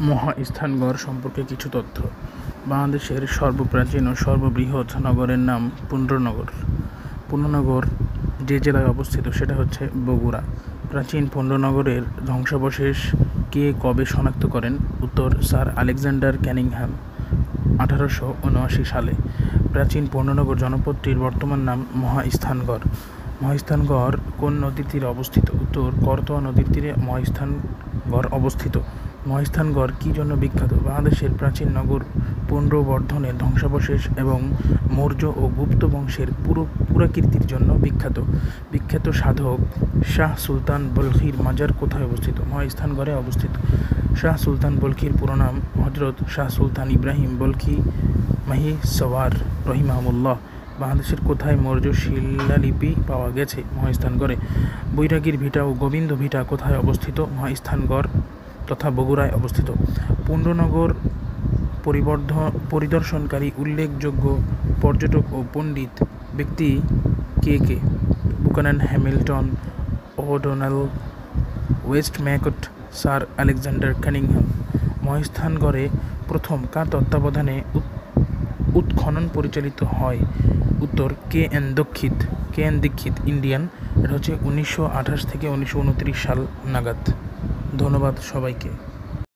মহাস্থানগড় সম্পর্কে কিছু তথ্য। বাংলাদেশের সর্বপ্রাচীন ও সর্ববৃহৎ নগরের নাম পুন্ড্রনগর। পুন্ড্রনগর যে জেলায় অবস্থিত সেটা হচ্ছে বগুড়া। প্রাচীন পুন্ড্রনগরের ধ্বংসাবশেষ কে কবে শনাক্ত করেন? উত্তর, স্যার আলেকজান্ডার ক্যানিংহ্যাম 1879 সালে। প্রাচীন পুন্ড্রনগর জনপদটির বর্তমান নাম মহাস্থানগড়। মহাস্থানগড় কোন নদীর তীরে অবস্থিত? উত্তর, করতোয়া নদীর তীরে মহাস্থানগড় অবস্থিত। মহাস্থানগড় কী জন্য বিখ্যাত? বাংলাদেশের প্রাচীন নগর পুন্ড্রবর্ধনের ধ্বংসাবশেষ এবং মৌর্য ও গুপ্ত বংশের পুরাকীর্তির জন্য বিখ্যাত। বিখ্যাত সাধক শাহ সুলতান বলখির মাজার কোথায় অবস্থিত? মহাস্থানগড়ে অবস্থিত। শাহ সুলতান বলখির পুরো নাম হজরত শাহ সুলতান ইব্রাহিম বলখি মাহিসওয়ার রহিমাহুল্লাহ। বাংলাদেশের কোথায় মৌর্য শিলালিপি পাওয়া গেছে? মহাস্থানগড়ে। বৈরাগীর ভিটা ও গোবিন্দ ভিটা কোথায় অবস্থিত? মহাস্থানগড় তথা বগুড়ায় অবস্থিত। পুন্ড্রনগর পরিদর্শনকারী উল্লেখযোগ্য পর্যটক ও পণ্ডিত ব্যক্তি কে কে? Buchanan, Hamilton, O'Donnell, Westmacott, Sir Alexander Cunningham. মহাস্থানগড়ে প্রথম কার তত্ত্বাবধানে উৎখনন পরিচালিত হয়? উত্তর, কে এন দীক্ষিত ইন্ডিয়ান। এটা হচ্ছে 1928 থেকে 1929 সাল নাগাদ। ধন্যবাদ সবাইকে।